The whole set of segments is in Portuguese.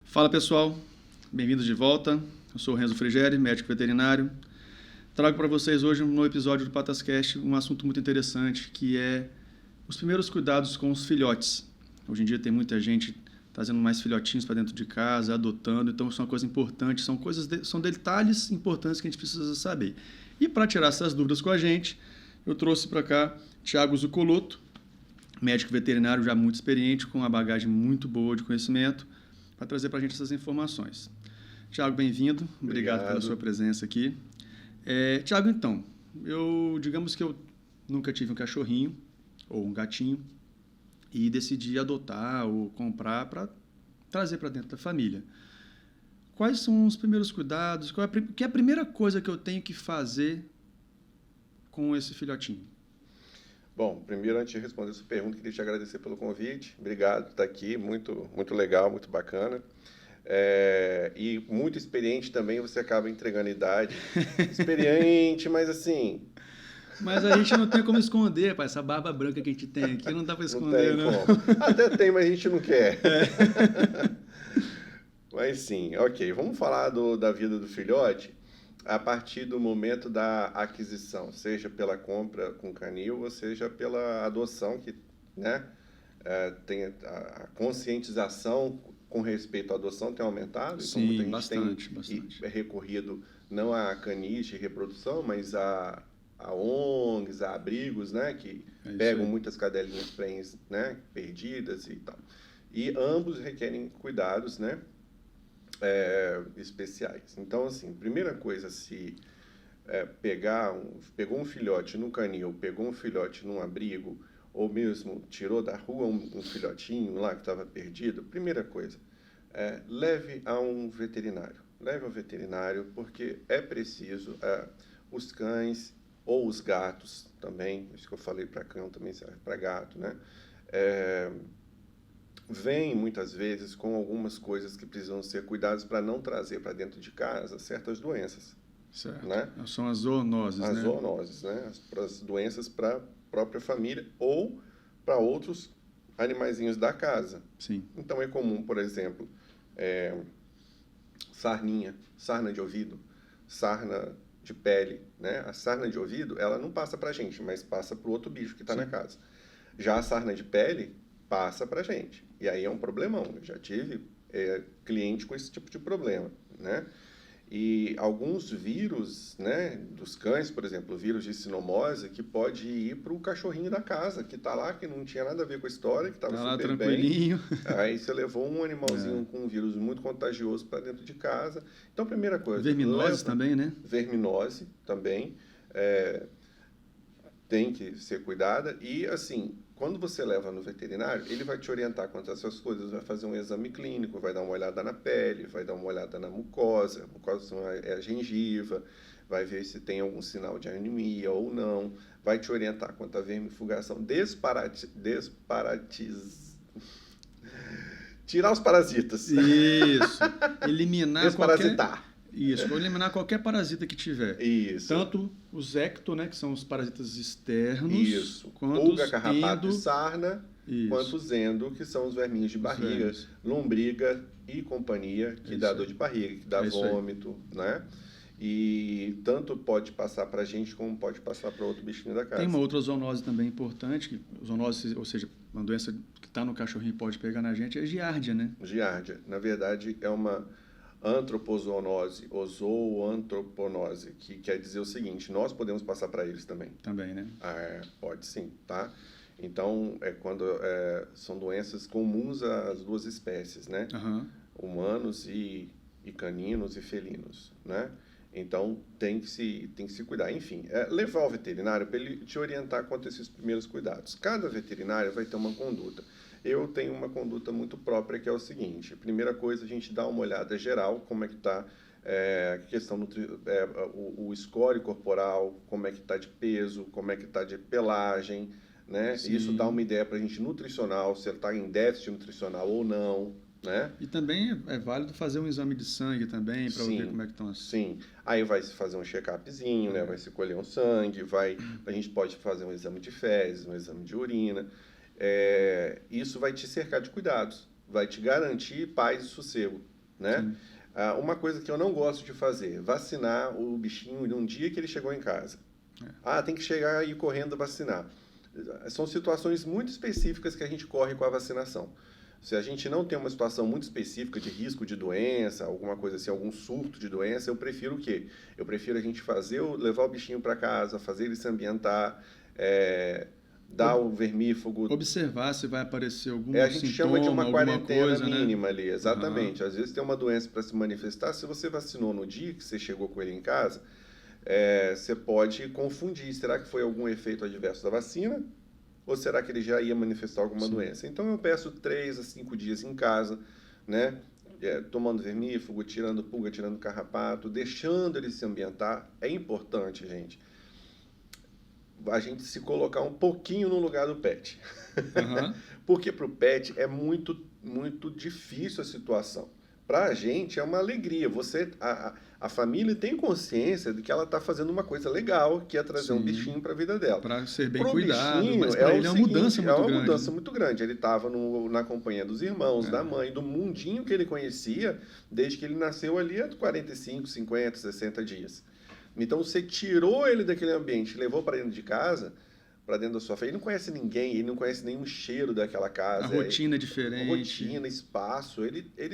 Fala pessoal, bem-vindos de volta. Eu sou o Renzo Frigeri, médico veterinário. Trago para vocês hoje no episódio do PatasCast um assunto muito interessante, que é os primeiros cuidados com os filhotes. Hoje em dia tem muita gente trazendo mais filhotinhos para dentro de casa, adotando, então isso é uma coisa importante, são detalhes importantes que a gente precisa saber. E para tirar essas dúvidas com a gente, eu trouxe para cá Thiago Zucolotto, médico veterinário já muito experiente, com uma bagagem muito boa de conhecimento, para trazer para a gente essas informações. Thiago, bem-vindo. Obrigado pela sua presença aqui. Thiago, então, digamos que eu nunca tive um cachorrinho ou um gatinho e decidi adotar ou comprar para trazer para dentro da família. Quais são os primeiros cuidados? Que é a primeira coisa que eu tenho que fazer com esse filhotinho? Bom, primeiro, antes de responder essa pergunta, queria te agradecer pelo convite. Obrigado por estar aqui, muito, muito legal, muito bacana. E muito experiente também, você acaba entregando idade. Experiente, mas assim... Mas a gente não tem como esconder, pai. Essa barba branca que a gente tem aqui não dá para esconder, não. Tem como. Até tem, mas a gente não quer. Mas sim, ok. Vamos falar da vida do filhote a partir do momento da aquisição, seja pela compra com canil, ou seja pela adoção, que tem a conscientização com respeito à adoção tem aumentado. Sim, então, muita gente bastante. tem recorrido não a canis de reprodução, mas a ONGs, a abrigos, que pegam muitas cadelinhas prens, perdidas e tal. E ambos requerem cuidados, especiais. Então, assim, primeira coisa, se pegou um filhote no canil, pegou um filhote num abrigo, ou mesmo tirou da rua um filhotinho lá que estava perdido, primeira coisa, leve a um veterinário. Leve ao veterinário, porque é preciso, os cães ou os gatos também, isso que eu falei para cão também serve para gato, vem muitas vezes com algumas coisas que precisam ser cuidadas para não trazer para dentro de casa certas doenças. Certo. São as zoonoses, As zoonoses, as doenças para a própria família ou para outros animaizinhos da casa. Sim. Então é comum, por exemplo, sarna de ouvido, sarna de pele, A sarna de ouvido, ela não passa para a gente, mas passa para o outro bicho que está na casa. Já a sarna de pele passa para a gente. E aí é um problemão. Eu já tive cliente com esse tipo de problema, E alguns vírus, dos cães, por exemplo, o vírus de sinomose, que pode ir para o cachorrinho da casa, que está lá, que não tinha nada a ver com a história, que estava super tranquilinho. Bem. Aí você levou um animalzinho com um vírus muito contagioso para dentro de casa. Então, primeira coisa... Verminose também, Verminose também. Tem que ser cuidada. E, assim, quando você leva no veterinário, ele vai te orientar quanto a essas coisas, vai fazer um exame clínico, vai dar uma olhada na pele, vai dar uma olhada na mucosa, a mucosa é a gengiva, vai ver se tem algum sinal de anemia ou não, vai te orientar quanto à vermifugação, tirar os parasitas. Isso, eliminar Desparasitar. Isso, vou eliminar qualquer parasita que tiver. Isso. Tanto os ecto, que são os parasitas externos. Isso. Quanto pulga, carrapato e sarna, quanto os endo, que são os verminhos de barriga, lombriga e companhia, que dá dor de barriga, que dá vômito, E tanto pode passar para a gente, como pode passar para outro bichinho da casa. Tem uma outra zoonose também importante, zoonose, ou seja, uma doença que está no cachorrinho e pode pegar na gente, é giardia, Giardia. Na verdade, é uma antropozoonose ou zooantroponose, que quer dizer o seguinte, nós podemos passar para eles também. Também, Pode sim, tá? Então, são doenças comuns às duas espécies, Humanos e caninos e felinos, Então, tem que se cuidar. Enfim, levar ao veterinário para ele te orientar quanto a esses primeiros cuidados. Cada veterinário vai ter uma conduta. Eu tenho uma conduta muito própria, que é o seguinte. Primeira coisa, a gente dá uma olhada geral, como é que está o score corporal, como é que está de peso, como é que está de pelagem, Isso dá uma ideia para a gente nutricional, se ele está em déficit nutricional ou não, né? E também é válido fazer um exame de sangue também, para ver como é que estão as... Sim, aí vai se fazer um check-upzinho, né? Vai se colher um sangue, a gente pode fazer um exame de fezes, um exame de urina. Isso vai te cercar de cuidados, vai te garantir paz e sossego, né? Uma coisa que eu não gosto de fazer, vacinar o bichinho num dia que ele chegou em casa. Tem que chegar aí correndo vacinar. São situações muito específicas que a gente corre com a vacinação. Se a gente não tem uma situação muito específica de risco de doença, alguma coisa assim, algum surto de doença, eu prefiro o quê? Eu prefiro a gente levar o bichinho para casa, fazer ele se ambientar, dar o vermífugo. Observar se vai aparecer algum sintoma, a gente chama de uma quarentena coisa, mínima, né? Ali, exatamente. Às vezes tem uma doença para se manifestar, se você vacinou no dia que você chegou com ele em casa, você pode confundir. Será que foi algum efeito adverso da vacina? Ou será que ele já ia manifestar alguma doença? Então eu peço 3 a 5 dias em casa, né? Tomando vermífugo, tirando pulga, tirando carrapato, deixando ele se ambientar. É importante, gente, a gente se colocar um pouquinho no lugar do pet. Porque para o pet é muito, muito difícil a situação. Para a gente é uma alegria. A família tem consciência de que ela está fazendo uma coisa legal, que é trazer um bichinho para a vida dela. Para ser bem cuidado, mas para ele é uma mudança muito grande. É uma mudança muito grande. Ele estava na companhia dos irmãos, da mãe, do mundinho que ele conhecia, desde que ele nasceu ali há 45, 50, 60 dias. Então, você tirou ele daquele ambiente, levou para dentro de casa, para dentro da sua família. Ele não conhece ninguém, ele não conhece nenhum cheiro daquela casa. A rotina é diferente. Rotina, espaço.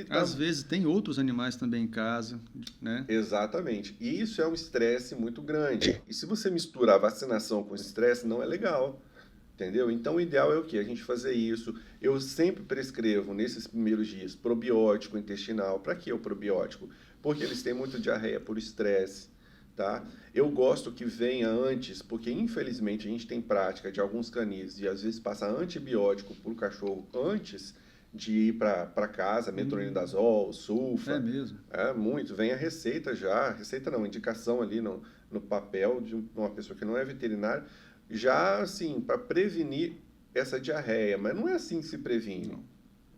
Às vezes tem outros animais também em casa, né? Exatamente. E isso é um estresse muito grande. E se você misturar vacinação com estresse, não é legal. Entendeu? Então, o ideal é o quê? A gente fazer isso. Eu sempre prescrevo, nesses primeiros dias, probiótico intestinal. Para que o probiótico? Porque eles têm muito diarreia por estresse. Tá? Eu gosto que venha antes, porque infelizmente a gente tem prática de alguns canis e às vezes passa antibiótico para o cachorro antes de ir para casa, metronidazol, sulfa. É mesmo? Muito. Vem a receita já, receita não, indicação ali no papel de uma pessoa que não é veterinário, já assim, para prevenir essa diarreia, mas não é assim que se previne,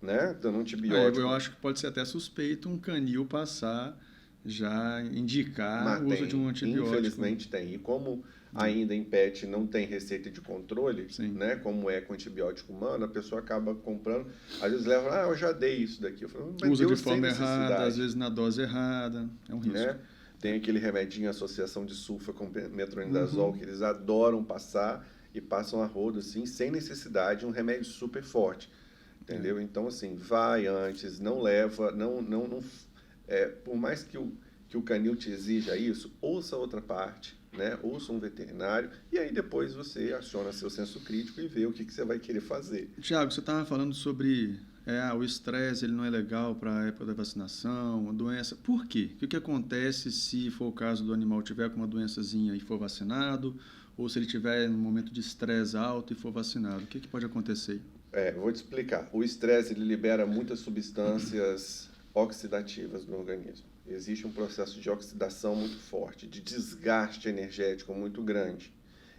né? Dando antibiótico. Eu acho que pode ser até suspeito um canil passar... já indicar o uso de um antibiótico. Infelizmente tem. E como ainda em pet não tem receita de controle, né, como é com antibiótico humano, a pessoa acaba comprando, às vezes leva, eu já dei isso daqui. Eu falo, mas usa de forma errada, às vezes na dose errada, é um risco. Né? Tem aquele remedinho, associação de sulfa com metronidazol, que eles adoram passar e passam a rodo assim, sem necessidade, um remédio super forte. Entendeu? Então, assim, vai antes, não leva, por mais que o canil te exija isso, ouça outra parte, né? Ouça um veterinário e aí depois você aciona seu senso crítico e vê o que você vai querer fazer. Tiago, você estava falando sobre o estresse, ele não é legal para a época da vacinação, a doença. Por quê? O que acontece se for o caso do animal tiver com uma doençazinha e for vacinado, ou se ele tiver num momento de estresse alto e for vacinado? O que pode acontecer? Vou te explicar. O estresse ele libera muitas substâncias oxidativas no organismo. Existe um processo de oxidação muito forte, de desgaste energético muito grande.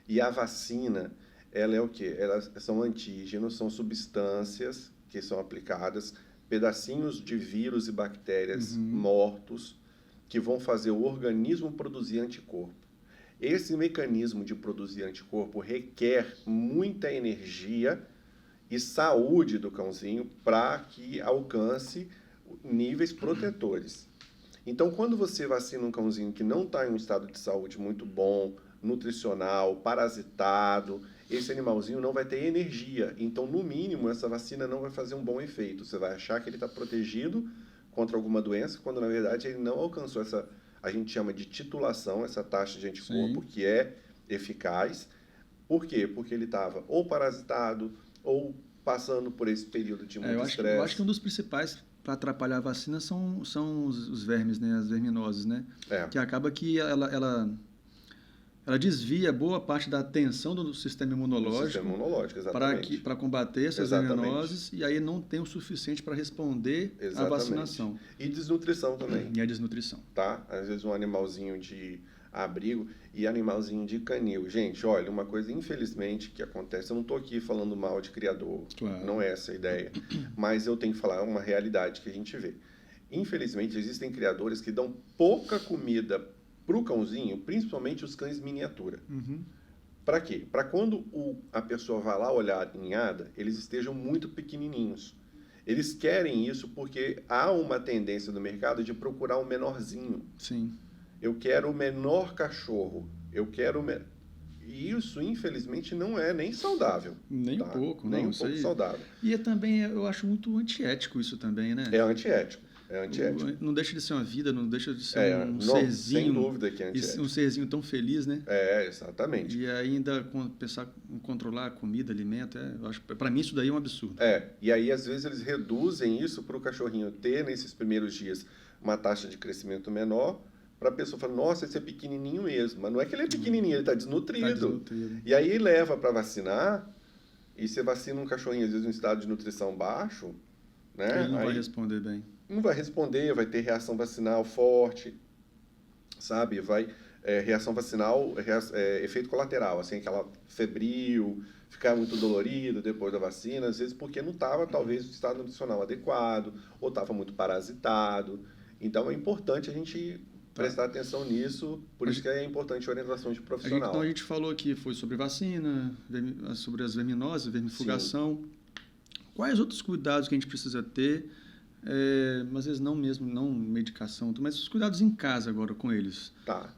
E a vacina, ela é o quê? Elas são antígenos, são substâncias que são aplicadas, pedacinhos de vírus e bactérias mortos, que vão fazer o organismo produzir anticorpo. Esse mecanismo de produzir anticorpo requer muita energia e saúde do cãozinho para que alcance níveis protetores. Então, quando você vacina um cãozinho que não está em um estado de saúde muito bom, nutricional, parasitado, esse animalzinho não vai ter energia. Então, no mínimo, essa vacina não vai fazer um bom efeito. Você vai achar que ele está protegido contra alguma doença, quando na verdade ele não alcançou essa, a gente chama de titulação, essa taxa de anticorpo que é eficaz. Por quê? Porque ele estava ou parasitado ou passando por esse período de muito estresse. Eu acho que um dos principais para atrapalhar a vacina são os vermes, né? As verminoses, né? Que acaba que ela desvia boa parte da atenção do sistema imunológico, para combater essas verminoses, e aí não tem o suficiente para responder à vacinação. E desnutrição também. E a desnutrição. Tá? Às vezes um animalzinho de abrigo e animalzinho de canil. Gente, olha, uma coisa, infelizmente, que acontece, eu não estou aqui falando mal de criador, Claro. não é essa a ideia, mas eu tenho que falar uma realidade que a gente vê. Infelizmente, existem criadores que dão pouca comida para o cãozinho, principalmente os cães miniatura. Uhum. Para quê? Para quando a pessoa vai lá olhar a ninhada, eles estejam muito pequenininhos. Eles querem isso porque há uma tendência no mercado de procurar um menorzinho. Sim. Eu quero o menor cachorro. Eu quero E isso, infelizmente, não é nem saudável. Nem tá? um pouco, nem não. um pouco Aí... saudável. E é também, eu acho muito antiético isso também, né? É antiético. É antiético. Não deixa de ser uma vida, não deixa de ser um não, serzinho. sem dúvida que é antiético. Um serzinho tão feliz, né? Exatamente. E ainda pensar em controlar a comida, alimento, eu acho, para mim isso daí é um absurdo. E aí às vezes eles reduzem isso para o cachorrinho ter, nesses primeiros dias, uma taxa de crescimento menor, para a pessoa falar, nossa, esse é pequenininho mesmo. Mas não é que ele é pequenininho, ele está desnutrido. E aí leva para vacinar, e você vacina um cachorrinho, às vezes, em estado de nutrição baixo, né? Ele não vai responder bem. Não vai responder, vai ter reação vacinal forte, sabe? Reação vacinal, efeito colateral, assim, aquela febril, ficar muito dolorido depois da vacina, às vezes porque não estava, talvez, o estado nutricional adequado, ou estava muito parasitado. Então, é importante a gente prestar atenção nisso, por isso que é importante a orientação de profissional. Então, a gente falou aqui, foi sobre vacina, sobre as verminoses, vermifugação. Sim. Quais outros cuidados que a gente precisa ter? Mas às vezes não medicação, mas os cuidados em casa agora com eles. Tá.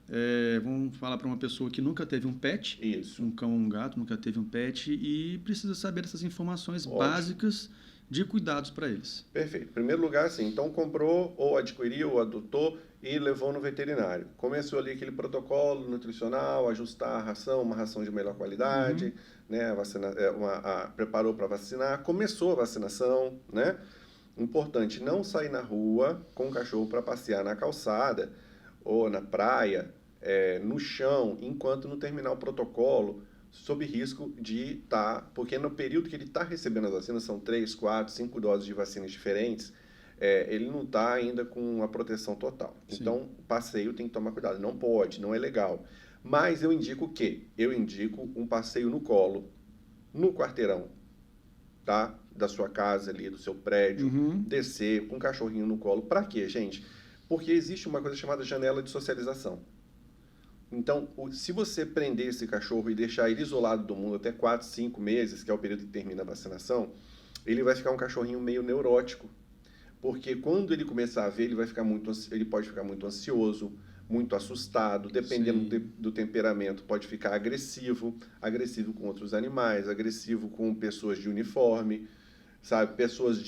Vamos falar para uma pessoa que nunca teve um pet, isso. Um cão ou um gato, nunca teve um pet e precisa saber essas informações básicas de cuidados para eles. Perfeito. Em primeiro lugar, assim, então comprou ou adquiriu ou adotou e levou no veterinário. Começou ali aquele protocolo nutricional, ajustar a ração, uma ração de melhor qualidade, né? Preparou para vacinar, começou a vacinação, né? Importante, não sair na rua com o cachorro para passear na calçada ou na praia, no chão, enquanto não terminar o protocolo, sob risco de estar... Porque no período que ele está recebendo as vacinas, são 3, 4, 5 doses de vacinas diferentes, ele não está ainda com a proteção total. Sim. Então, o passeio tem que tomar cuidado. Não pode, não é legal. Mas eu indico o quê? Eu indico um passeio no colo, no quarteirão, tá? Da sua casa ali, do seu prédio, descer com um cachorrinho no colo. Para quê, gente? Porque existe uma coisa chamada janela de socialização. Então, se você prender esse cachorro e deixar ele isolado do mundo até 4, 5 meses, que é o período que termina a vacinação, ele vai ficar um cachorrinho meio neurótico. Porque quando ele começar a ver, ele pode ficar muito ansioso, muito assustado, dependendo do temperamento, pode ficar agressivo com outros animais, agressivo com pessoas de uniforme, sabe? Pessoas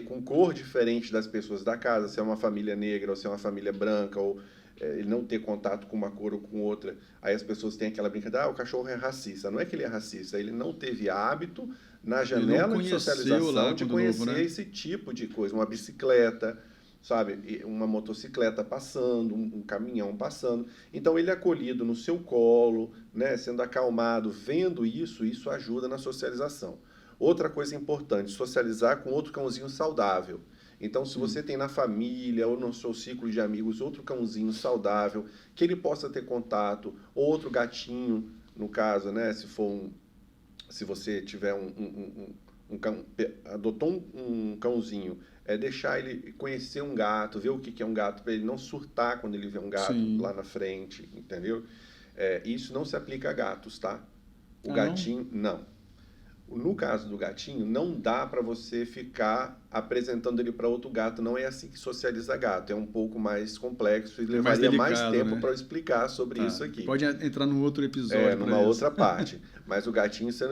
com cor diferente das pessoas da casa, se é uma família negra ou se é uma família branca, ou ele não ter contato com uma cor ou com outra. Aí as pessoas têm aquela brincadeira, o cachorro é racista. Não é que ele é racista, ele não teve hábito na janela de socialização de conhecer esse tipo de coisa. Uma bicicleta, sabe? Uma motocicleta passando, um caminhão passando. Então, ele é acolhido no seu colo, né? Sendo acalmado, vendo isso ajuda na socialização. Outra coisa importante, socializar com outro cãozinho saudável. Então, se você tem na família ou no seu ciclo de amigos outro cãozinho saudável, que ele possa ter contato, ou outro gatinho, no caso, né? Se você tiver adotou um cãozinho, deixar ele conhecer um gato, ver o que é um gato, para ele não surtar quando ele vê um gato lá na frente, entendeu? Isso não se aplica a gatos, tá? O gatinho, não. No caso do gatinho, não dá para você ficar apresentando ele para outro gato. Não é assim que socializa gato. É um pouco mais complexo e levaria mais tempo, né, para eu explicar sobre isso aqui. Pode entrar num outro episódio. Numa outra parte. Mas o gatinho você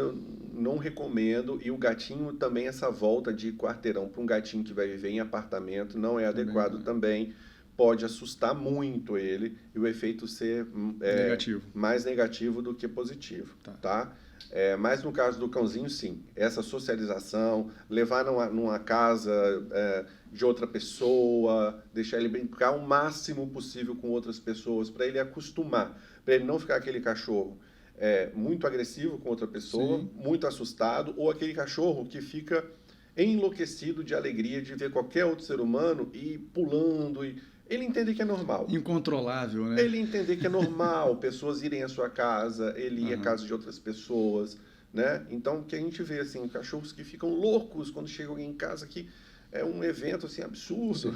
não recomendo. E o gatinho também, essa volta de quarteirão para um gatinho que vai viver em apartamento, não é adequado também. Pode assustar muito ele e o efeito ser mais negativo do que positivo. Tá? Mas no caso do cãozinho, sim. Essa socialização, levar numa casa de outra pessoa, deixar ele brincar o máximo possível com outras pessoas, para ele acostumar, para ele não ficar aquele cachorro muito agressivo com outra pessoa, muito assustado, ou aquele cachorro que fica enlouquecido de alegria de ver qualquer outro ser humano e pulando, e ele entender que é normal. Incontrolável, né? Ele entender que é normal pessoas irem à sua casa, ele ir à casa de outras pessoas, né? Então, o que a gente vê, assim, cachorros que ficam loucos quando chega alguém em casa, que é um evento, assim, absurdo.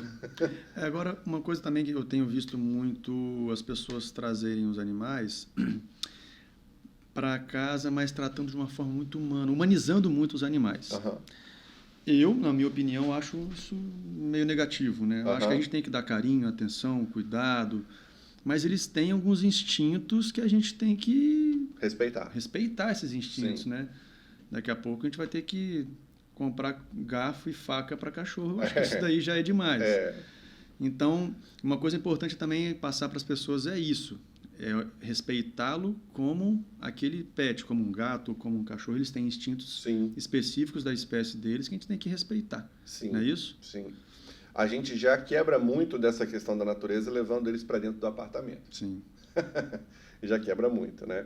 Agora, uma coisa também que eu tenho visto muito as pessoas trazerem os animais para casa, mas tratando de uma forma muito humana, humanizando muito os animais. Aham. Eu, na minha opinião, acho isso meio negativo, né? Eu acho que a Aham. gente tem que dar carinho, atenção, cuidado, mas eles têm alguns instintos que a gente tem que respeitar esses instintos, Sim. né? Daqui a pouco a gente vai ter que comprar garfo e faca para cachorro. Acho que isso daí já é demais. É, Então, uma coisa importante também passar para as pessoas é isso. É respeitá-lo como aquele pet, como um gato, como um cachorro. Eles têm instintos sim, específicos da espécie deles que a gente tem que respeitar. sim, Não é isso? sim. A gente já quebra muito dessa questão da natureza levando eles para dentro do apartamento. Sim. Já quebra muito, né?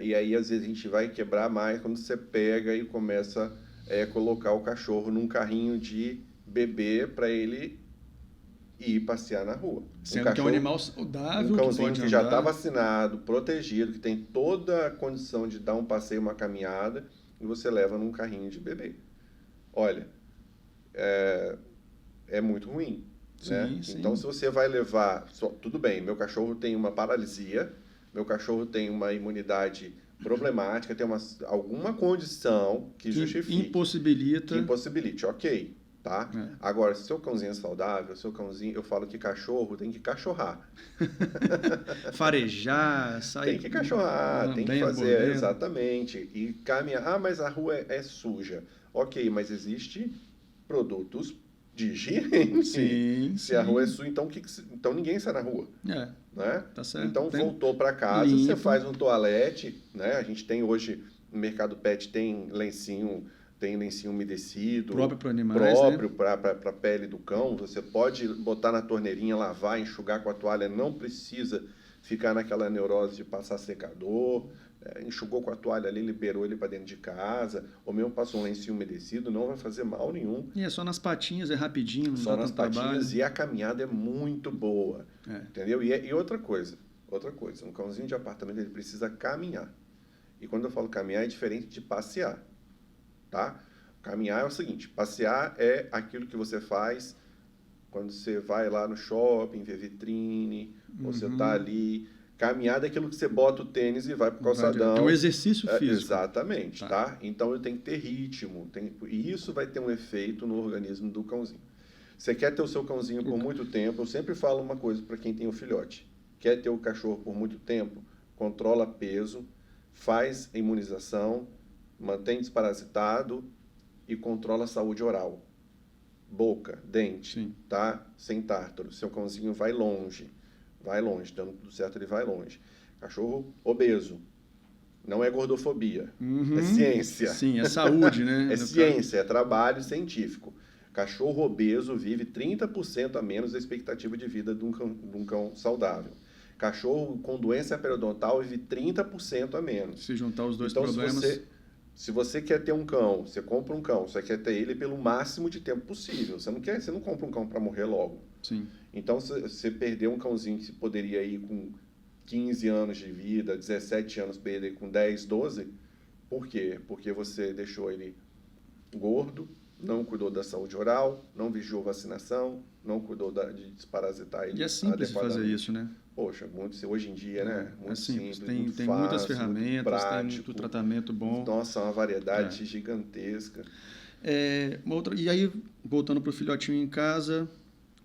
E aí, às vezes, a gente vai quebrar mais quando você pega e começa a colocar o cachorro num carrinho de bebê para ele ir passear na rua. Sendo que é um animal saudável, um que cãozinho pode que já andar. está vacinado, protegido, que tem toda a condição de dar um passeio, uma caminhada, e você leva num carrinho de bebê. Olha, é muito ruim, né? Sim, sim. Então, se você vai levar... tudo bem, meu cachorro tem uma paralisia, meu cachorro tem uma imunidade problemática, tem alguma condição que justifique. Impossibilita. Que impossibilite, ok, tá? É. Agora, se seu cãozinho é saudável, seu cãozinho... Eu falo que cachorro tem que cachorrar. Farejar, sair. Tem que cachorrar, tem que lambendo, fazer, mordendo. exatamente. E caminhar. Ah, mas a rua é suja. Ok, mas existe produtos de higiene. Sim, Se a sim. rua é suja, então ninguém sai na rua. É, Né? tá certo. Então Tem voltou para casa, limpo. você faz um toalete, né? A gente tem hoje no mercado pet tem lencinho umedecido, Próprio para animais, próprio para a pele do cão. Você pode botar na torneirinha, lavar, enxugar com a toalha, não precisa ficar naquela neurose de passar secador. Enxugou com a toalha ali, liberou ele para dentro de casa, ou mesmo passou um lencinho umedecido, não vai fazer mal nenhum. E é só nas patinhas, é rapidinho, não Só dá nas tanto trabalho. patinhas, e a caminhada é muito boa, entendeu? E outra coisa, um cãozinho de apartamento ele precisa caminhar. E quando eu falo caminhar é diferente de passear, tá? Caminhar é o seguinte, passear é aquilo que você faz quando você vai lá no shopping, ver vitrine, ou você tá ali. Caminhada é aquilo que você bota o tênis e vai pro calçadão. É um exercício físico. Exatamente, tá? Então ele tem que ter ritmo. E isso vai ter um efeito no organismo do cãozinho. Você quer ter o seu cãozinho por muito tempo, eu sempre falo uma coisa para quem tem o filhote. Quer ter o cachorro por muito tempo? Controla peso, faz imunização, mantém desparasitado e controla a saúde oral. Boca, dente, Sim. tá? Sem tártaro. Seu cãozinho vai longe, dando tudo certo, ele vai longe. Cachorro obeso, não é gordofobia, é ciência. Sim, é saúde, né? É ciência, é trabalho científico. Cachorro obeso vive 30% a menos da expectativa de vida de um cão saudável. Cachorro com doença periodontal vive 30% a menos. Se juntar os dois então, problemas... Se você quer ter um cão, você compra um cão, você quer ter ele pelo máximo de tempo possível. Você não compra um cão para morrer logo. Sim. Então, você perdeu um cãozinho que poderia ir com 15 anos de vida, 17 anos, perder com 10, 12. Por quê? Porque você deixou ele gordo, não cuidou da saúde oral, não vigiou vacinação, não cuidou de desparasitar ele. E é simples fazer isso, né? Poxa, hoje em dia, né? Muito simples, tem muito tem fácil, muitas ferramentas, muito prático, tem muito tratamento bom. Nossa, uma variedade gigantesca. E aí, voltando para o filhotinho em casa,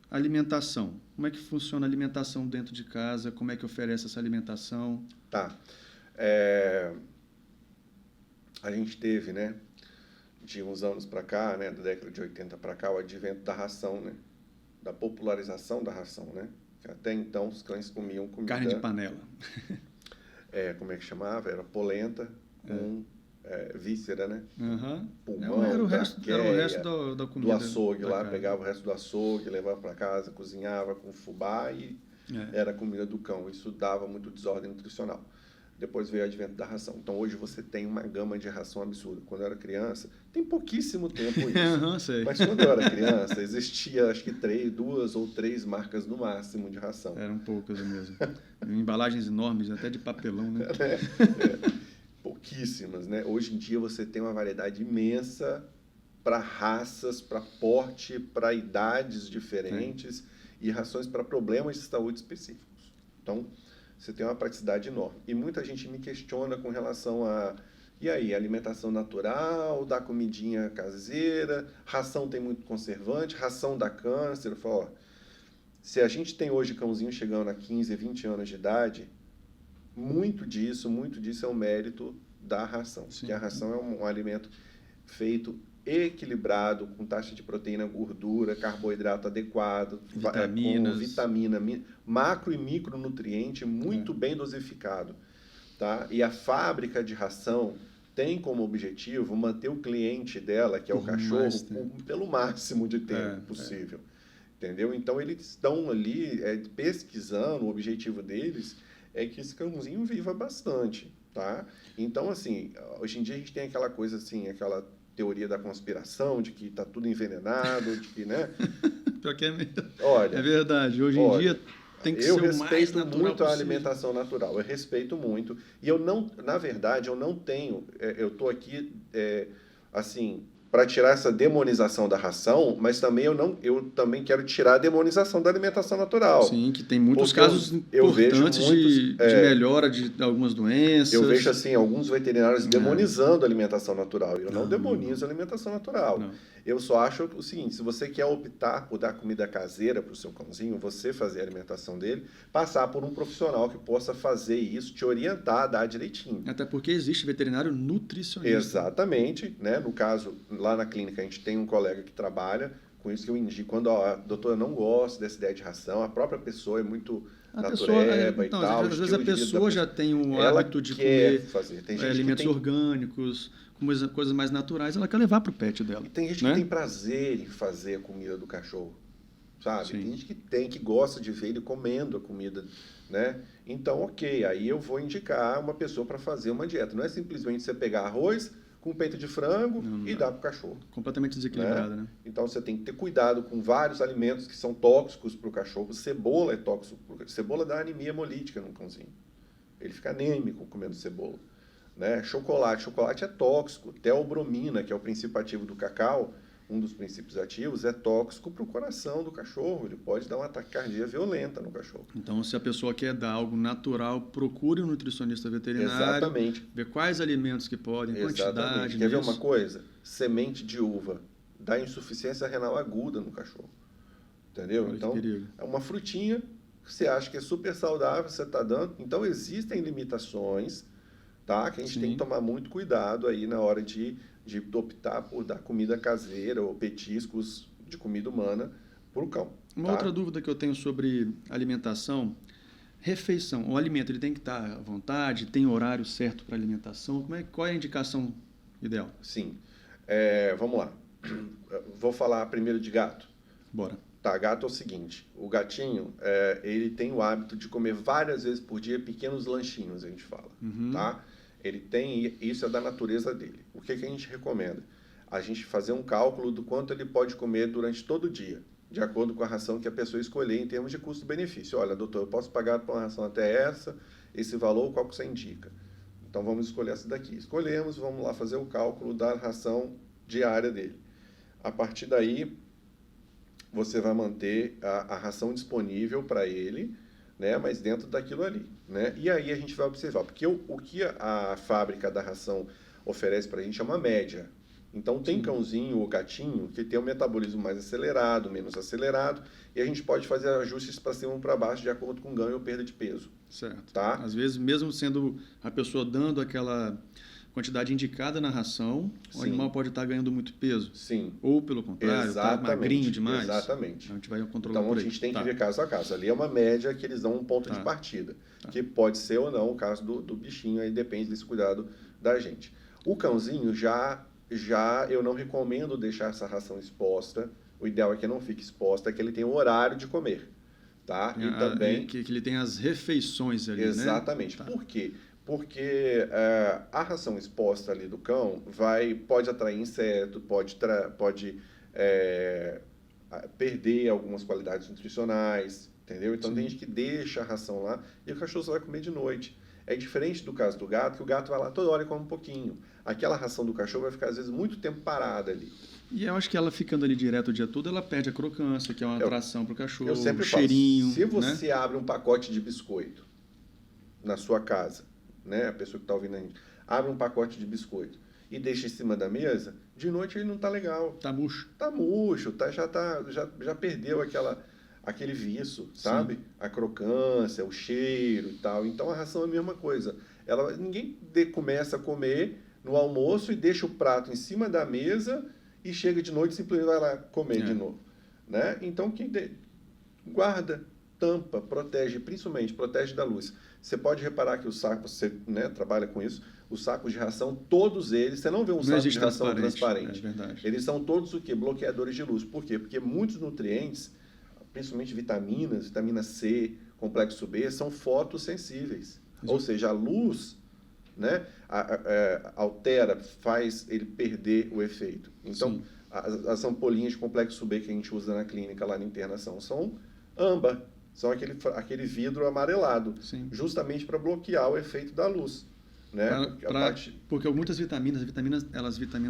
alimentação. Como é que funciona a alimentação dentro de casa? Como é que oferece essa alimentação? Tá. A gente teve, né, de uns anos para cá, né, da década de 80 para cá, o advento da ração, né? Da popularização da ração, né? Até então os cães comiam comida... Carne de panela. Como é que chamava? Era polenta com víscera, né? Uhum. Pulmão, era o resto da comida. Do açougue lá, casa. pegava o resto do açougue, levava para casa, cozinhava com fubá e era a comida do cão. Isso dava muito desordem nutricional. depois veio o advento da ração. Então, hoje você tem uma gama de ração absurda. Quando eu era criança, tem pouquíssimo tempo isso. Sei. Mas quando eu era criança, existia acho que 2 ou 3 marcas no máximo de ração. Eram poucas mesmo. Embalagens enormes, até de papelão, né? Pouquíssimas, né? Hoje em dia você tem uma variedade imensa para raças, para porte, para idades diferentes e rações para problemas de saúde específicos. Então, você tem uma praticidade enorme. E muita gente me questiona com relação a, e aí, alimentação natural, dar comidinha caseira, ração tem muito conservante, ração dá câncer. Eu falo, ó, se a gente tem hoje cãozinho chegando a 15, 20 anos de idade, muito disso é um mérito da ração. Sim. Porque a ração é um alimento feito equilibrado, com taxa de proteína, gordura, carboidrato adequado, vitaminas, com vitamina, macro e micronutriente muito bem dosificado. Tá? E a fábrica de ração tem como objetivo manter o cliente dela, que é o cachorro, pelo máximo de tempo possível. Entendeu? Então, eles estão ali pesquisando, o objetivo deles é que esse cãozinho viva bastante. Tá? Então, assim, hoje em dia a gente tem aquela coisa assim, aquela teoria da conspiração, de que está tudo envenenado, de que, né? Pior que é mesmo. Olha, é verdade. Hoje em dia tem que ser o mais natural Eu respeito muito a possível. alimentação natural. Eu respeito muito. E eu não, na verdade, eu não tenho... eu estou aqui, assim, para tirar essa demonização da ração, mas também eu também quero tirar a demonização da alimentação natural. Sim, que tem muitos casos importantes de melhora de algumas doenças. Eu vejo assim alguns veterinários demonizando a alimentação natural. Eu não demonizo a alimentação natural. Não. Eu só acho o seguinte, se você quer optar por dar comida caseira para o seu cãozinho, você fazer a alimentação dele, passar por um profissional que possa fazer isso, te orientar, dar direitinho. Até porque existe veterinário nutricionista. Exatamente, né? No caso, lá na clínica a gente tem um colega que trabalha com isso, que eu indico. Quando a doutora não gosta dessa ideia de ração, a própria pessoa é muito natureba e tal. Às vezes a pessoa já tem o hábito de comer alimentos orgânicos, coisas mais naturais, ela quer levar para o pet dela. E tem gente que tem prazer em fazer a comida do cachorro, sabe? Sim. Tem gente que gosta de ver ele comendo a comida, né? Então, ok, aí eu vou indicar uma pessoa para fazer uma dieta. Não é simplesmente você pegar arroz com peito de frango e dar para o cachorro. Completamente desequilibrado, né? Então, você tem que ter cuidado com vários alimentos que são tóxicos para o cachorro. Cebola é tóxico. Cebola dá anemia hemolítica no cãozinho. Ele fica anêmico comendo cebola. Né? Chocolate é tóxico. Teobromina, que é o princípio ativo do cacau, um dos princípios ativos, é tóxico para o coração do cachorro. Ele pode dar uma taquicardia violenta no cachorro. Então, se a pessoa quer dar algo natural, procure um nutricionista veterinário. Exatamente. Ver quais alimentos que podem, quantidade. Quer ver uma coisa? Semente de uva dá insuficiência renal aguda no cachorro. Entendeu? Olha, então, é uma frutinha que você acha que é super saudável, você está dando. Então, existem limitações, tá? Que a gente tem que tomar muito cuidado aí na hora de optar por dar comida caseira ou petiscos de comida humana para o cão. Uma outra dúvida que eu tenho sobre alimentação, refeição. O alimento ele tem que estar à vontade, tem horário certo para alimentação? Qual é a indicação ideal? Sim. Vamos lá. Vou falar primeiro de gato. Bora. Tá, gato é o seguinte, o gatinho, ele tem o hábito de comer várias vezes por dia pequenos lanchinhos, a gente fala, tá? Ele tem, isso é da natureza dele. O que a gente recomenda? A gente fazer um cálculo do quanto ele pode comer durante todo o dia, de acordo com a ração que a pessoa escolher em termos de custo-benefício. Olha, doutor, eu posso pagar por uma ração até esse valor, qual que você indica? Então, vamos escolher essa daqui. Escolhemos, vamos lá fazer o cálculo da ração diária dele. A partir daí, você vai manter a ração disponível para ele, né, mas dentro daquilo ali. Né? E aí a gente vai observar, porque o que a fábrica da ração oferece para a gente é uma média. Então, tem cãozinho ou gatinho que tem um metabolismo mais acelerado, menos acelerado, e a gente pode fazer ajustes para cima ou para baixo de acordo com ganho ou perda de peso. Certo. Tá? Às vezes, mesmo sendo a pessoa dando aquela quantidade indicada na ração, o animal pode estar ganhando muito peso. Sim. Ou, pelo contrário, está magrinho demais. Exatamente. Então, a gente vai controlar então, por aí. A gente tem que ver caso a caso. Ali é uma média que eles dão um ponto de partida, que pode ser ou não o caso do bichinho, aí depende desse cuidado da gente. O cãozinho, já eu não recomendo deixar essa ração exposta. O ideal é que não fique exposta, é que ele tenha o horário de comer. Tá? E também que ele tem as refeições ali, exatamente. né? Por quê? Porque a ração exposta ali do cão pode atrair inseto, pode perder algumas qualidades nutricionais, entendeu? Então tem Sim. gente que deixa a ração lá e o cachorro só vai comer de noite. É diferente do caso do gato, que o gato vai lá toda hora e come um pouquinho. Aquela ração do cachorro vai ficar, às vezes, muito tempo parada ali. E eu acho que ela ficando ali direto o dia todo, ela perde a crocância, que é uma Eu, atração para o cachorro, eu o sempre falo, cheirinho, se né? você abre um pacote de biscoito na sua casa, né? A pessoa que está ouvindo a gente, abre um pacote de biscoito e deixa em cima da mesa, de noite ele não tá legal. Tá murcho. Tá murcho, já perdeu aquele viço, sabe? Sim. A crocância, o cheiro e tal. Então a ração é a mesma coisa. Ninguém começa a comer no almoço e deixa o prato em cima da mesa e chega de noite e simplesmente vai lá comer de novo, né? Então guarda, tampa, protege, principalmente protege da luz. Você pode reparar que os sacos, você, né, trabalha com isso, os sacos de ração, todos eles, você não vê um saco de ração transparente. É verdade. Eles são todos o quê? Bloqueadores de luz. Por quê? Porque muitos nutrientes, principalmente vitaminas, vitamina C, complexo B, são fotossensíveis. Ou seja, a luz, né, altera, faz ele perder o efeito. Então, as ampolinhas de complexo B que a gente usa na clínica lá na internação são âmbar, são aquele vidro amarelado, justamente para bloquear o efeito da luz. Né? Porque muitas vitaminas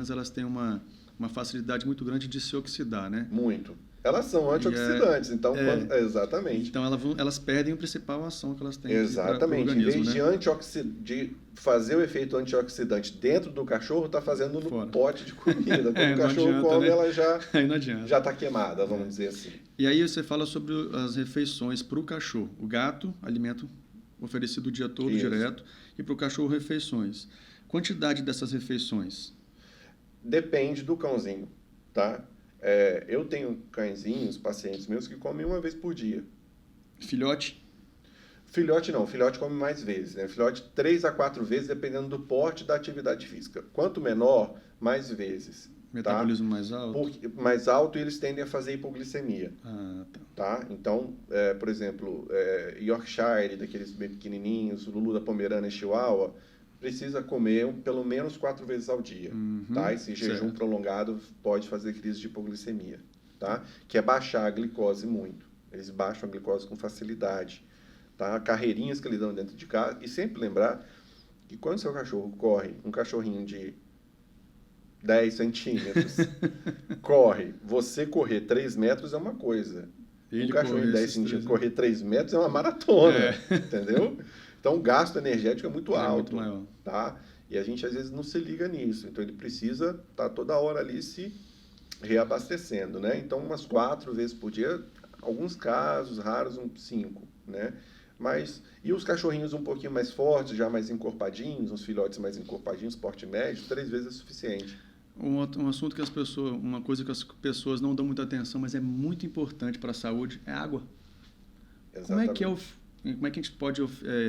elas têm uma facilidade muito grande de se oxidar, né? Muito. Elas são antioxidantes, então exatamente. Então elas perdem a principal ação que elas têm. Exatamente. Pro organismo, em vez de fazer o efeito antioxidante dentro do cachorro, está fazendo no pote de comida. Quando o cachorro come, né? ela já não está queimada, vamos dizer assim. E aí você fala sobre as refeições para o cachorro. O gato, alimento oferecido o dia todo, direto, e para o cachorro, refeições. Quantidade dessas refeições? Depende do cãozinho, tá? Eu tenho cãezinhos, pacientes meus, que comem uma vez por dia. Filhote? Filhote não, filhote come mais vezes, né? Filhote 3 a 4 vezes, dependendo do porte da atividade física. Quanto menor, mais vezes. Metabolismo mais alto? Mais alto e eles tendem a fazer hipoglicemia. Tá. Então, por exemplo, Yorkshire, daqueles bem pequenininhos, Lulu da Pomerânia e Chihuahua, precisa comer pelo menos 4 vezes ao dia. Tá? Esse jejum prolongado pode fazer crise de hipoglicemia. Tá? Que é baixar a glicose muito. Eles baixam a glicose com facilidade. Tá? Carreirinhas que eles dão dentro de casa. E sempre lembrar que quando seu cachorro corre, um cachorrinho de 10 centímetros, você correr 3 metros é uma coisa. Um cachorro de 10 centímetros correr 3 metros é uma maratona, entendeu? Então, o gasto energético é muito alto. Muito maior. Tá? E a gente, às vezes, não se liga nisso. Então, ele precisa estar toda hora ali se reabastecendo, né? Então, umas 4 vezes por dia, alguns casos raros, 5, né? E os cachorrinhos um pouquinho mais fortes, já mais encorpadinhos, uns filhotes mais encorpadinhos, porte médio, 3 vezes é suficiente. Um assunto que uma coisa que as pessoas não dão muita atenção, mas é muito importante para a saúde, é água. Exatamente. Como é que a gente pode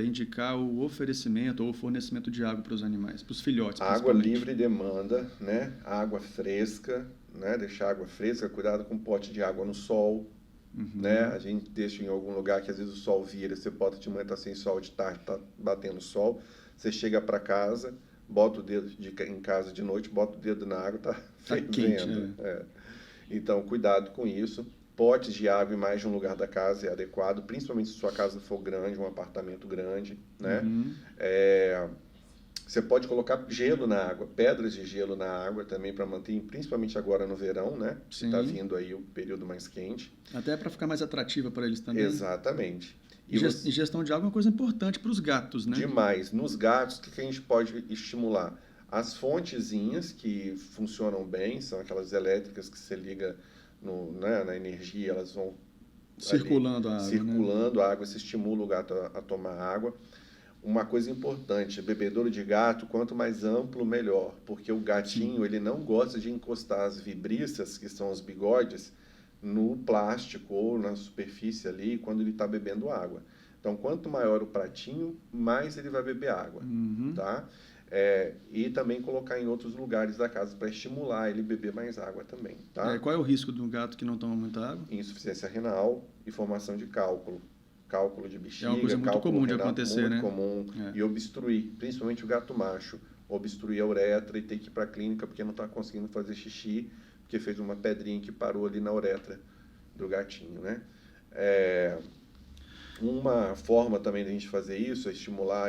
indicar o oferecimento ou o fornecimento de água para os animais, para os filhotes? Água livre demanda, né? Água fresca, né? Deixar água fresca, cuidado com pote de água no sol, né? A gente deixa em algum lugar que às vezes o sol vira, você bota de manhã, tá sem sol, de tarde tá batendo sol, você chega para casa, bota o dedo em casa de noite, bota o dedo na água, tá fervendo. Então, cuidado com isso. Potes de água em mais de um lugar da casa é adequado, principalmente se sua casa for grande, um apartamento grande, né? Você pode colocar gelo na água, pedras de gelo na água também para manter, principalmente agora no verão, né? Está vindo aí o período mais quente. Até para ficar mais atrativa para eles também. Exatamente. E gestão de água é uma coisa importante para os gatos, né? Demais. Nos gatos, o que a gente pode estimular? As fontezinhas que funcionam bem, são aquelas elétricas que você liga na energia, elas vão circulando a água. Circulando a água, se estimula o gato a tomar água. Uma coisa importante, bebedouro de gato, quanto mais amplo, melhor. Porque o gatinho, ele não gosta de encostar as vibriças, que são os bigodes, no plástico ou na superfície ali, quando ele está bebendo água. Então, quanto maior o pratinho, mais ele vai beber água. Tá? E também colocar em outros lugares da casa para estimular ele beber mais água também. Tá? Qual é o risco de um gato que não toma muita água? Insuficiência renal e formação de cálculo. cálculo de bexiga, É uma coisa muito cálculo comum de renal, acontecer, muito né? comum, e obstruir, principalmente o gato macho, obstruir a uretra e ter que ir para a clínica porque não está conseguindo fazer xixi, porque fez uma pedrinha que parou ali na uretra do gatinho, né? Uma forma também de a gente fazer isso é estimular,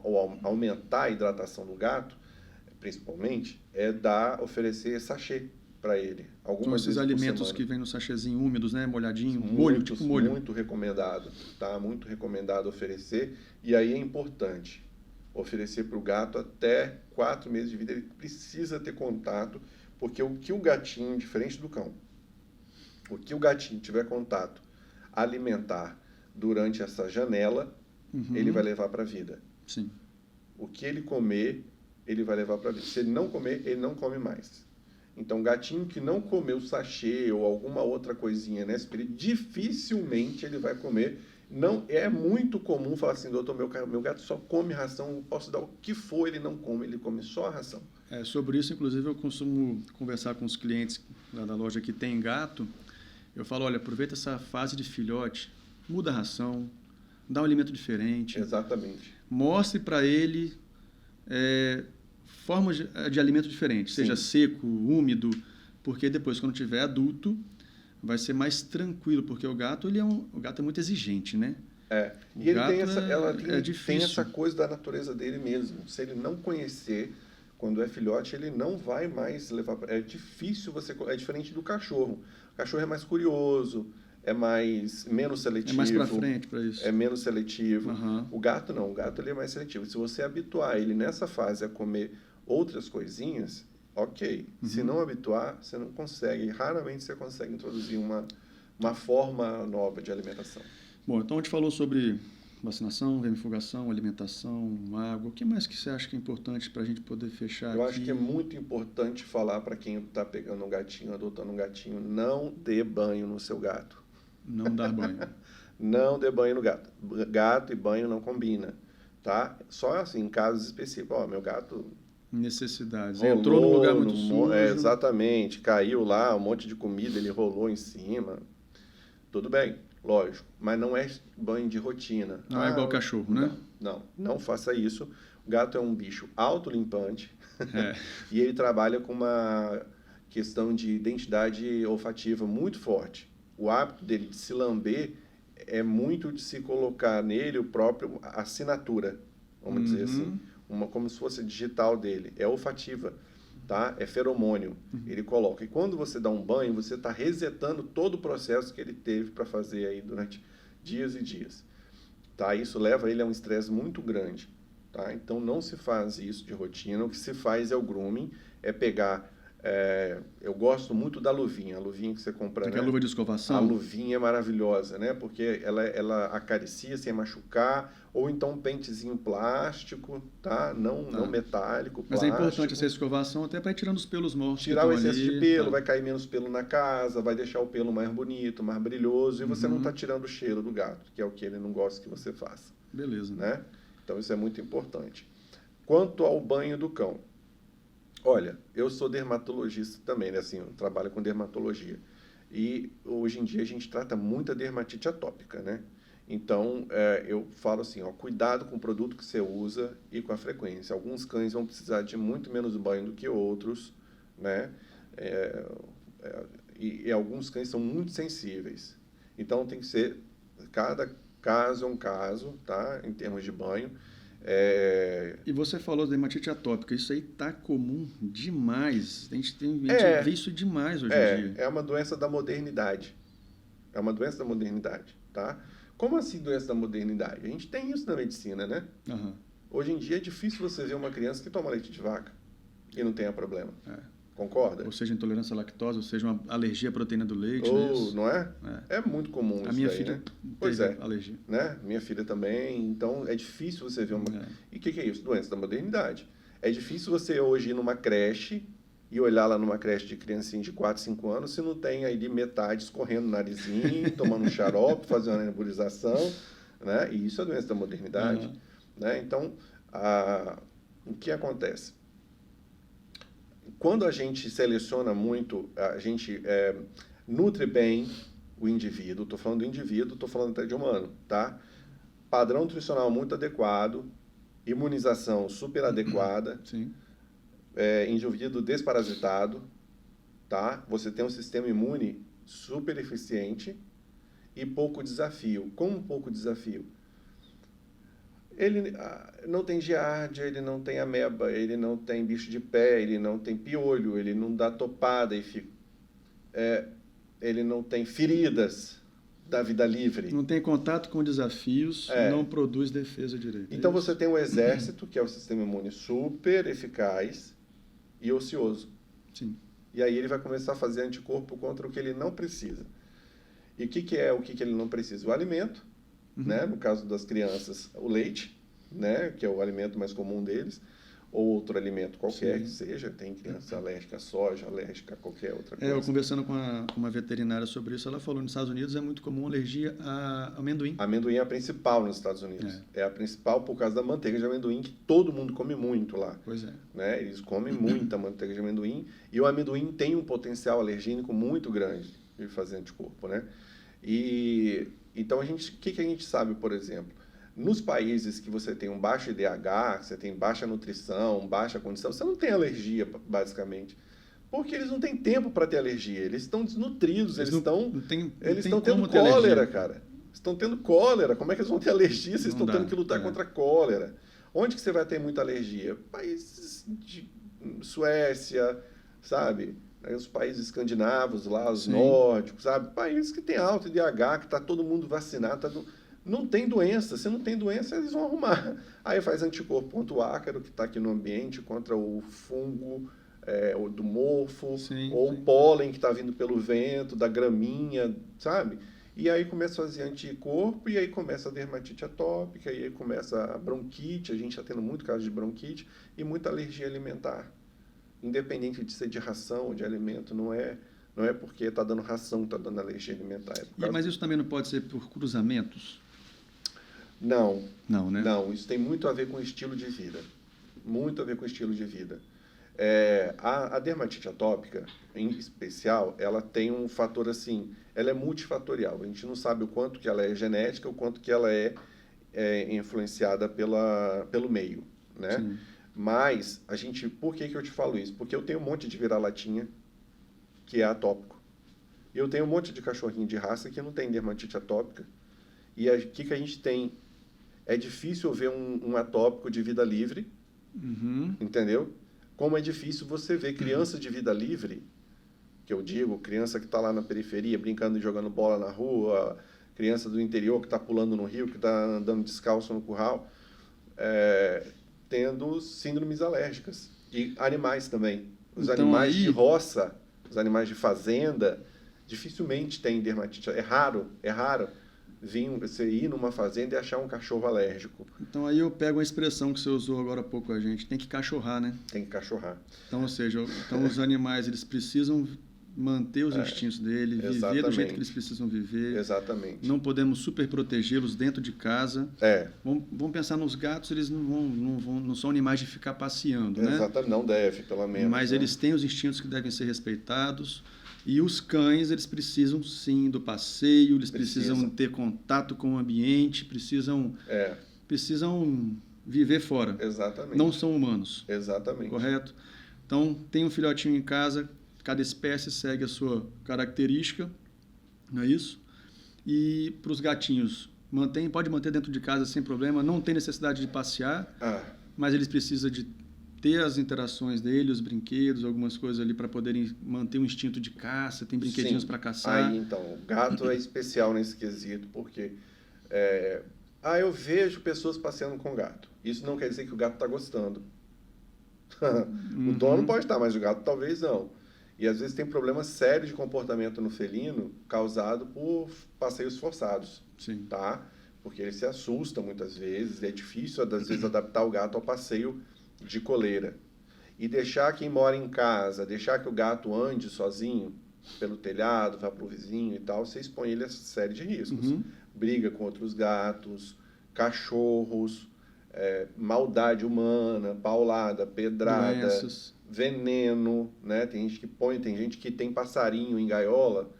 ou aumentar a hidratação do gato, principalmente, oferecer sachê para ele. São Algumas esses vezes alimentos por semana. que vêm no sachêzinho úmidos, né? Molhadinho, molho, tipo molho. Muito recomendado, tá? Muito recomendado oferecer. E aí é importante oferecer para o gato até 4 meses de vida. Ele precisa ter contato, porque o que o gatinho, diferente do cão, o que o gatinho tiver contato alimentar durante essa janela, ele vai levar para a vida. Sim. O que ele comer, ele vai levar para a vida. Se ele não comer, ele não come mais. Então, gatinho que não comeu sachê ou alguma outra coisinha nesse período, dificilmente ele vai comer. Não, é muito comum falar assim, doutor, meu gato só come ração, eu posso dar o que for, ele não come, ele come só a ração. Sobre isso, inclusive, eu costumo conversar com os clientes lá da loja que tem gato. Eu falo, olha, aproveita essa fase de filhote, muda a ração, dá um alimento diferente. Exatamente. Mostre para ele formas de alimento diferentes, seja seco, úmido, porque depois, quando tiver adulto, vai ser mais tranquilo, porque o gato é muito exigente, né? E ele tem difícil. essa coisa da natureza dele mesmo. Se ele não conhecer, quando é filhote, ele não vai mais levar. É difícil é diferente do cachorro. O cachorro é mais curioso, menos seletivo. É mais para frente para isso. É menos seletivo. O gato não, o gato ele é mais seletivo. Se você habituar ele nessa fase a comer outras coisinhas, ok. Se não habituar, você não consegue, raramente você consegue introduzir uma forma nova de alimentação. Bom, então a gente falou sobre vacinação, vermifugação, alimentação, água. O que mais que você acha que é importante para a gente poder fechar aqui? Eu acho que é muito importante falar para quem está pegando um gatinho, adotando um gatinho, não dê banho no seu gato. Não dar banho. Não dê banho no gato. Gato e banho não combina, tá? Só assim, em casos específicos. Meu gato... Necessidades. Entrou num lugar muito sujo. Exatamente. Caiu lá, um monte de comida, ele rolou em cima. Tudo bem, lógico. Mas não é banho de rotina. Não é igual cachorro, né? Não faça isso. O gato é um bicho autolimpante. E ele trabalha com uma questão de identidade olfativa muito forte. O hábito dele de se lamber é muito de se colocar nele o próprio assinatura, vamos dizer assim. Como se fosse digital dele. É olfativa, tá? É feromônio. Ele coloca. E quando você dá um banho, você está resetando todo o processo que ele teve para fazer aí durante dias e dias. Tá? Isso leva ele a um estresse muito grande. Tá? Então, não se faz isso de rotina. O que se faz é o grooming, é pegar... eu gosto muito da luvinha, a luvinha que você compra, né? A luva de escovação? A luvinha é maravilhosa, né? Porque ela acaricia sem machucar, ou então um pentezinho plástico, tá? Não metálico, plástico. Mas é importante essa escovação até para ir tirando os pelos mortos. Tirar o excesso de pelo, vai cair menos pelo na casa, vai deixar o pelo mais bonito, mais brilhoso, e você não está tirando o cheiro do gato, que é o que ele não gosta que você faça. Beleza. Né? Então isso é muito importante. Quanto ao banho do cão, olha, eu sou dermatologista também, né? Assim, eu trabalho com dermatologia. E hoje em dia a gente trata muita dermatite atópica, né? Então, eu falo assim, cuidado com o produto que você usa e com a frequência. Alguns cães vão precisar de muito menos banho do que outros, né? E alguns cães são muito sensíveis. Então, tem que ser, cada caso é um caso, tá? Em termos de banho. E você falou da dermatite atópica, isso aí tá comum demais. A gente vê isso demais hoje em dia. É uma doença da modernidade. É uma doença da modernidade, tá? Como assim doença da modernidade? A gente tem isso na medicina, né? Hoje em dia é difícil você ver uma criança que toma leite de vaca e não tenha problema. Concorda? Ou seja, intolerância à lactose, ou seja, uma alergia à proteína do leite. Não é? É muito comum isso. A minha filha teve alergia. Né? Minha filha também. Então, é difícil você ver uma... E o que é isso? Doença da modernidade. É difícil você hoje ir numa creche e olhar lá numa creche de criancinha de 4, 5 anos se não tem aí metade escorrendo no narizinho, tomando um xarope, fazendo uma nebulização, né? E isso é doença da modernidade. Né? Então, o que acontece? Quando a gente seleciona muito, a gente nutre bem, o indivíduo, estou falando do indivíduo, estou falando até de humano, tá? Padrão nutricional muito adequado, imunização super adequada, Sim. Indivíduo desparasitado, tá? Você tem um sistema imune super eficiente e pouco desafio. Como pouco desafio? Ele não tem giardia, ele não tem ameba, ele não tem bicho de pé, ele não tem piolho, ele não dá topada e fica... ele não tem feridas da vida livre. Não tem contato com desafios, não produz defesa direita. Então você tem um exército, que é o sistema imune super eficaz e ocioso. Sim. E aí ele vai começar a fazer anticorpo contra o que ele não precisa. E o que é o que ele não precisa? O alimento, né? No caso das crianças, o leite, né? Que é o alimento mais comum deles, ou outro alimento qualquer que seja. Tem criança alérgica a soja, alérgica a qualquer outra coisa. Eu conversando com uma veterinária sobre isso, ela falou que nos Estados Unidos é muito comum alergia a amendoim. Amendoim é a principal nos Estados Unidos. É a principal por causa da manteiga de amendoim, que todo mundo come muito lá. Pois é. Né? Eles comem muita manteiga de amendoim, e o amendoim tem um potencial alergênico muito grande de fazer anticorpo, né? E então o que a gente sabe, por exemplo? Nos países que você tem um baixo IDH, você tem baixa nutrição, baixa condição, você não tem alergia, basicamente. Porque eles não têm tempo para ter alergia. Eles estão desnutridos, eles estão tendo cólera, cara. Estão tendo cólera. Como é que eles vão ter alergia se estão tendo que lutar contra a cólera? Onde que você vai ter muita alergia? Países de Suécia, sabe? Os países escandinavos lá, os nórdicos, sabe? Países que têm alto IDH, que está todo mundo vacinado, não tem doença. Se não tem doença, eles vão arrumar. Aí faz anticorpo contra o ácaro, que está aqui no ambiente, contra o fungo do mofo, o pólen que está vindo pelo vento, da graminha, sabe? E aí começa a fazer anticorpo, e aí começa a dermatite atópica, e aí começa a bronquite, a gente está tendo muito caso de bronquite, e muita alergia alimentar. Independente de ser de ração ou de alimento, não é porque está dando ração que está dando alergia alimentar. Mas isso também não pode ser por cruzamentos? Não. Não, né? Não, isso tem muito a ver com o estilo de vida. Muito a ver com o estilo de vida. A dermatite atópica, em especial, ela tem um fator assim, ela é multifatorial. A gente não sabe o quanto que ela é genética, o quanto que ela é influenciada pelo meio, né? Sim. Mas, por que eu te falo isso? Porque eu tenho um monte de vira-latinha que é atópico. E eu tenho um monte de cachorrinho de raça que não tem dermatite atópica. E o que a gente tem? É difícil ver um atópico de vida livre, entendeu? Como é difícil você ver criança de vida livre, que eu digo, criança que está lá na periferia brincando e jogando bola na rua, criança do interior que está pulando no rio, que está andando descalço no curral, tendo síndromes alérgicas. E animais também. Os animais de roça, os animais de fazenda, dificilmente têm dermatite. É raro você ir numa fazenda e achar um cachorro alérgico. Então aí eu pego uma expressão que você usou agora há pouco com a gente, tem que cachorrar, né? Tem que cachorrar. Então, ou seja, os animais eles precisam manter os instintos dele, viver do jeito que eles precisam viver. Exatamente. Não podemos super protegê-los dentro de casa. Vamos pensar nos gatos, eles não são animais de ficar passeando, né? Exatamente, não deve, pelo menos. Mas eles têm os instintos que devem ser respeitados. E os cães, eles precisam sim do passeio, eles precisam ter contato com o ambiente, precisam viver fora. Exatamente. Não são humanos. Exatamente. Correto? Então, tem um filhotinho em casa, cada espécie segue a sua característica, não é isso? E para os gatinhos, pode manter dentro de casa sem problema, não tem necessidade de passear, mas eles precisam de ter as interações dele, os brinquedos, algumas coisas ali para poderem manter um instinto de caça, tem brinquedinhos para caçar. Aí, então, o gato é especial nesse quesito, porque eu vejo pessoas passeando com gato. Isso não quer dizer que o gato está gostando. O dono pode estar, mas o gato talvez não. E às vezes tem problemas sérios de comportamento no felino causado por passeios forçados. Sim. Tá? Porque ele se assusta muitas vezes, é difícil às vezes adaptar o gato ao passeio de coleira. E deixar quem mora em casa, deixar que o gato ande sozinho pelo telhado, vá para o vizinho e tal, você expõe ele a essa série de riscos. Briga com outros gatos, cachorros, maldade humana, paulada, pedrada, doenças, veneno, né? Tem gente que tem passarinho em gaiola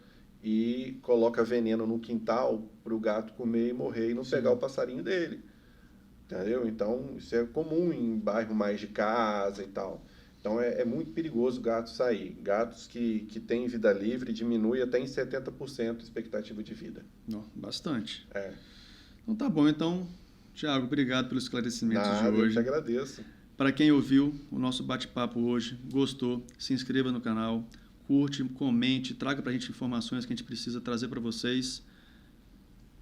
e coloca veneno no quintal para o gato comer e morrer e não pegar o passarinho dele. Entendeu? Então, isso é comum em bairro mais de casa e tal. Então, é muito perigoso o gato sair. Gatos que têm vida livre diminui até em 70% a expectativa de vida. Bastante. É. Então tá bom. Então, Thiago, obrigado pelos esclarecimentos de Nada, eu hoje. te agradeço. Para quem ouviu o nosso bate-papo hoje, gostou, se inscreva no canal, curte, comente, traga para a gente informações que a gente precisa trazer para vocês.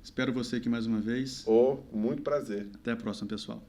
Espero você aqui mais uma vez. Muito prazer. Até a próxima, pessoal.